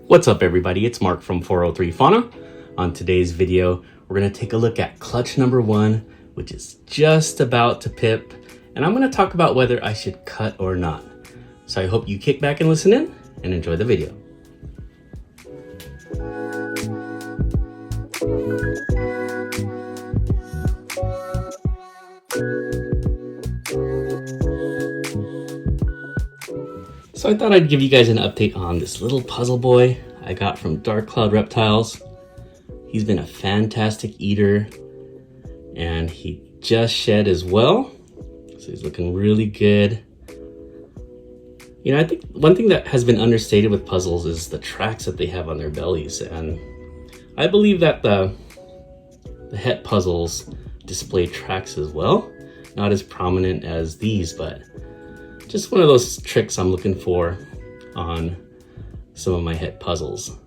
What's up everybody, it's Mark from 403 Fauna. On today's video, we're going to take a look at clutch number 1, which is just about to pip, and I'm going to talk about whether I should cut or not. So I hope you kick back and listen in and enjoy the video. So I thought I'd give you guys an update on this little puzzle boy I got from Dark Cloud Reptiles. He's been a fantastic eater and he just shed as well. So he's looking really good. You know, I think one thing that has been understated with puzzles is the tracks that they have on their bellies. And I believe that the het puzzles display tracks as well. Not as prominent as these, but just one of those tricks I'm looking for on some of my het puzzles.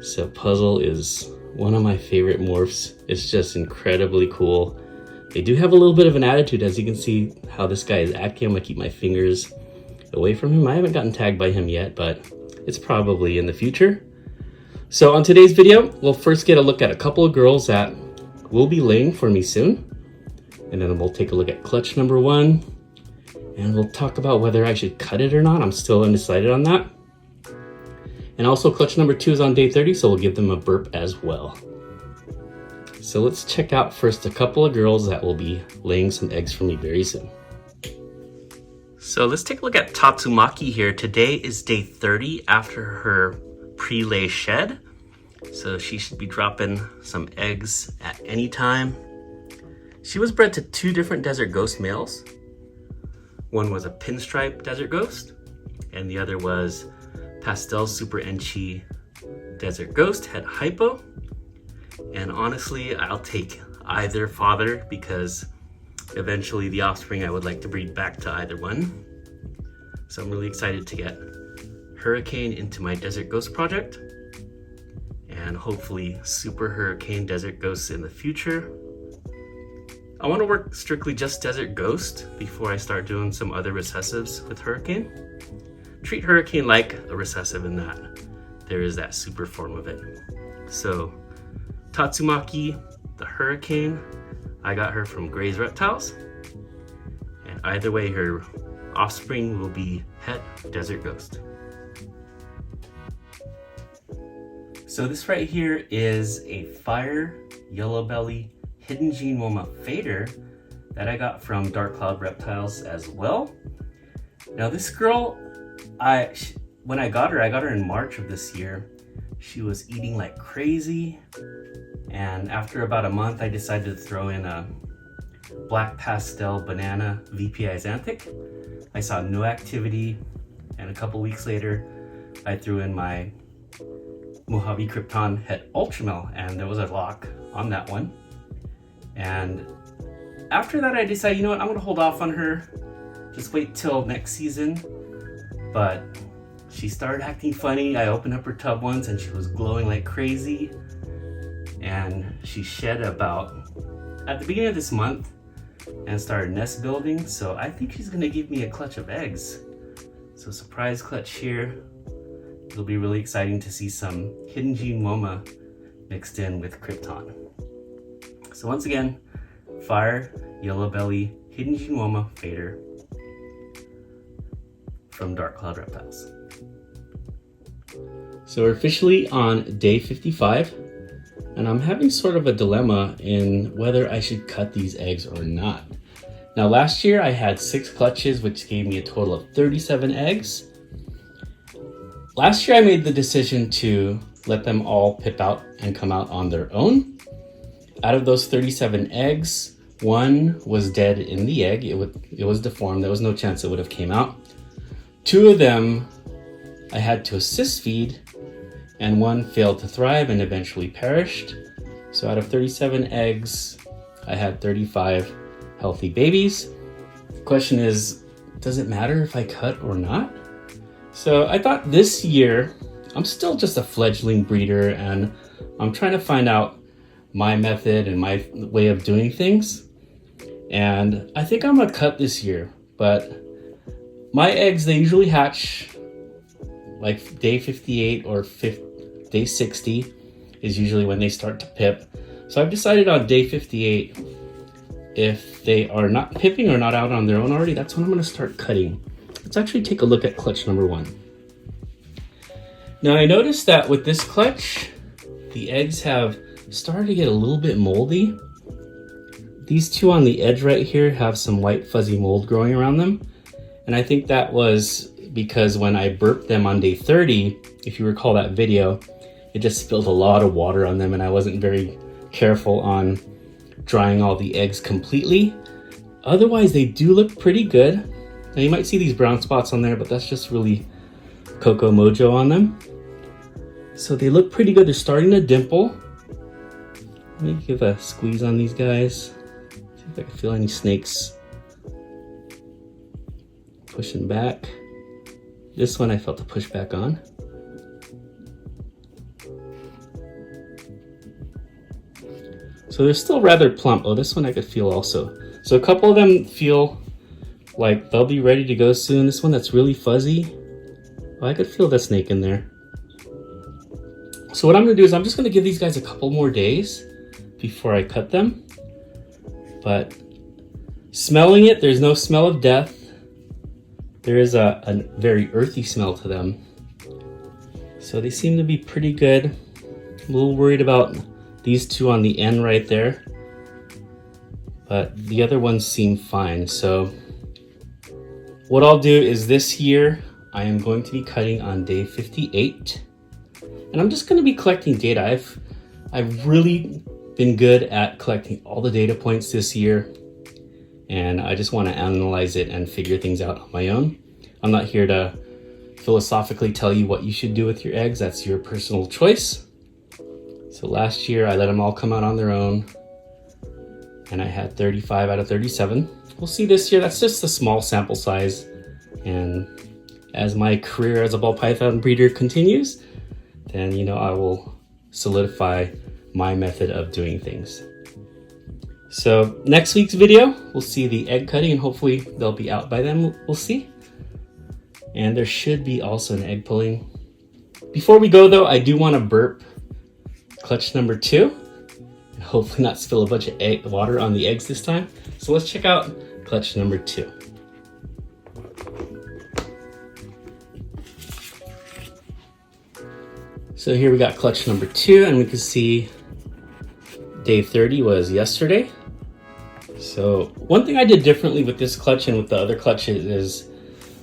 So puzzle is one of my favorite morphs. It's just incredibly cool. They do have a little bit of an attitude, as you can see how this guy is acting. I'm gonna keep my fingers away from him. I haven't gotten tagged by him yet, but it's probably in the future. So on today's video, we'll first get a look at a couple of girls that will be laying for me soon. And then we'll take a look at clutch number 1. And we'll talk about whether I should cut it or not. I'm still undecided on that. And also clutch number 2 is on day 30, so we'll give them a burp as well. So let's check out first a couple of girls that will be laying some eggs for me very soon. So let's take a look at Tatsumaki here. Today is day 30 after her pre-lay shed. So she should be dropping some eggs at any time. She was bred to 2 different desert ghost males. One was a pinstripe desert ghost, and the other was pastel super enchi desert ghost, het hypo. And honestly, I'll take either father because eventually the offspring I would like to breed back to either one. So I'm really excited to get Hurricane into my desert ghost project and hopefully super Hurricane desert ghosts in the future. I want to work strictly just desert ghost before I start doing some other recessives with Hurricane. Treat Hurricane like a recessive in that there is that super form of it. So Tatsumaki, the Hurricane, I got her from Gray's Reptiles. And either way, her offspring will be het desert ghost. So this right here is a fire yellow belly hidden gene Woma fader that I got from Dark Cloud Reptiles as well. Now this girl, when I got her in March of this year. She was eating like crazy, and after about a month I decided to throw in a black pastel banana VPI xanthic. I saw no activity, and a couple weeks later I threw in my Mojave Krypton het ultramel, and there was a lock on that one. And after that, I decided, you know what, I'm gonna hold off on her, just wait till next season. But she started acting funny. I opened up her tub once and she was glowing like crazy. And she shed about at the beginning of this month and started nest building. So I think she's gonna give me a clutch of eggs. So surprise clutch here. It'll be really exciting to see some hidden gene Woma mixed in with Krypton. So once again, fire, yellow belly, hidden gene Woma fader from Dark Cloud Reptiles. So we're officially on day 55, and I'm having sort of a dilemma in whether I should cut these eggs or not. Now last year I had 6 clutches, which gave me a total of 37 eggs. Last year I made the decision to let them all pip out and come out on their own. Out of those 37 eggs, 1 was dead in the egg. It was deformed. There was no chance it would have came out. 2 of them I had to assist feed, and 1 failed to thrive and eventually perished. So out of 37 eggs, I had 35 healthy babies. The question is, does it matter if I cut or not? So I thought this year, I'm still just a fledgling breeder and I'm trying to find out my method and my way of doing things. And I think I'm gonna cut this year, but my eggs, they usually hatch like day 58 or Day 60 is usually when they start to pip. So I've decided on day 58, if they are not pipping or not out on their own already, that's when I'm going to start cutting. Let's actually take a look at clutch number 1. Now I noticed that with this clutch, the eggs have started to get a little bit moldy. These two on the edge right here have some white fuzzy mold growing around them. And I think that was because when I burped them on day 30, if you recall that video, it just spilled a lot of water on them and I wasn't very careful on drying all the eggs completely. Otherwise, they do look pretty good. Now you might see these brown spots on there, but that's just really Cocoa Mojo on them. So they look pretty good. They're starting to dimple. Let me give a squeeze on these guys. See if I can feel any snakes pushing back. This one I felt the push back on. So they're still rather plump. Oh, this one I could feel also. So a couple of them feel like they'll be ready to go soon. This one that's really fuzzy, oh, I could feel the snake in there. So what I'm gonna do is I'm just gonna give these guys a couple more days before I cut them. But smelling it, there's no smell of death. There is a very earthy smell to them. So they seem to be pretty good. I'm a little worried about these two on the end right there, but the other ones seem fine. So what I'll do is this year, I am going to be cutting on day 58. And I'm just going to be collecting data. I've really been good at collecting all the data points this year. And I just want to analyze it and figure things out on my own. I'm not here to philosophically tell you what you should do with your eggs. That's your personal choice. So last year I let them all come out on their own. And I had 35 out of 37. We'll see this year, that's just a small sample size. And as my career as a ball python breeder continues, then I will solidify my method of doing things. So next week's video, we'll see the egg cutting and hopefully they'll be out by then, we'll see. And there should be also an egg pulling. Before we go though, I do want to burp clutch number 2 and hopefully not spill a bunch of water on the eggs this time. So let's check out clutch number 2. So here we got clutch number 2 and we can see day 30 was yesterday. So one thing I did differently with this clutch and with the other clutches is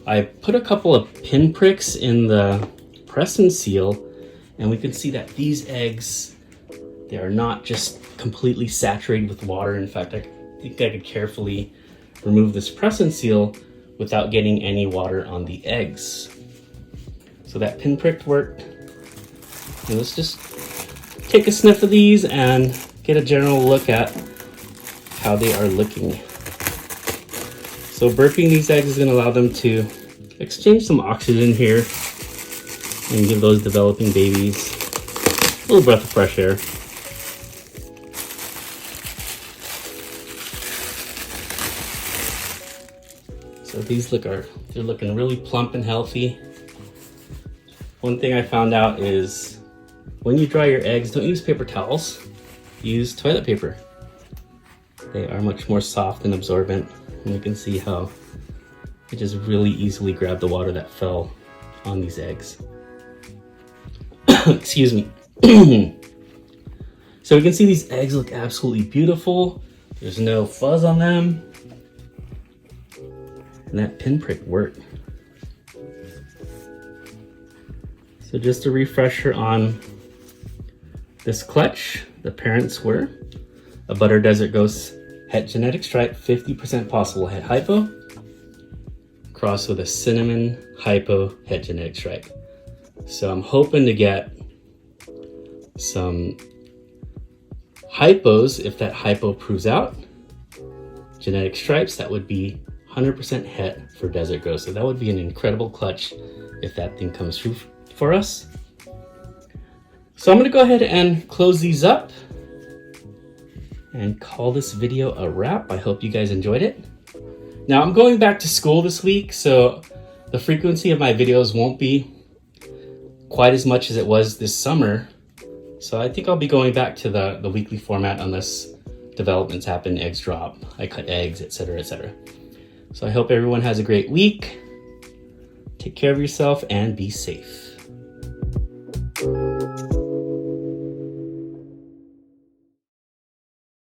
I put a couple of pin pricks in the press and seal, and we can see that these eggs, they are not just completely saturated with water. In fact, I think I could carefully remove this press and seal without getting any water on the eggs. So that pin prick worked. And let's just take a sniff of these and get a general look at how they are looking. So burping these eggs is going to allow them to exchange some oxygen here and give those developing babies a little breath of fresh air. So these they're looking really plump and healthy. One thing I found out is when you dry your eggs, don't use paper towels, use toilet paper. They are much more soft and absorbent, and you can see how it just really easily grabbed the water that fell on these eggs. Excuse me. So we can see these eggs look absolutely beautiful. There's no fuzz on them. And that pinprick worked. So just a refresher on this clutch, the parents were a Butter Desert Ghost het genetic stripe, 50% possible het hypo, crossed with a cinnamon hypo het genetic stripe. So I'm hoping to get some hypos if that hypo proves out. Genetic stripes, that would be 100% het for Desert Ghost. So that would be an incredible clutch if that thing comes through for us. So I'm going to go ahead and close these up and call this video a wrap. I hope you guys enjoyed it. Now I'm going back to school this week, so the frequency of my videos won't be quite as much as it was this summer. So I think I'll be going back to the weekly format unless developments happen, eggs drop, I cut eggs, etc., etc. So I hope everyone has a great week. Take care of yourself and be safe.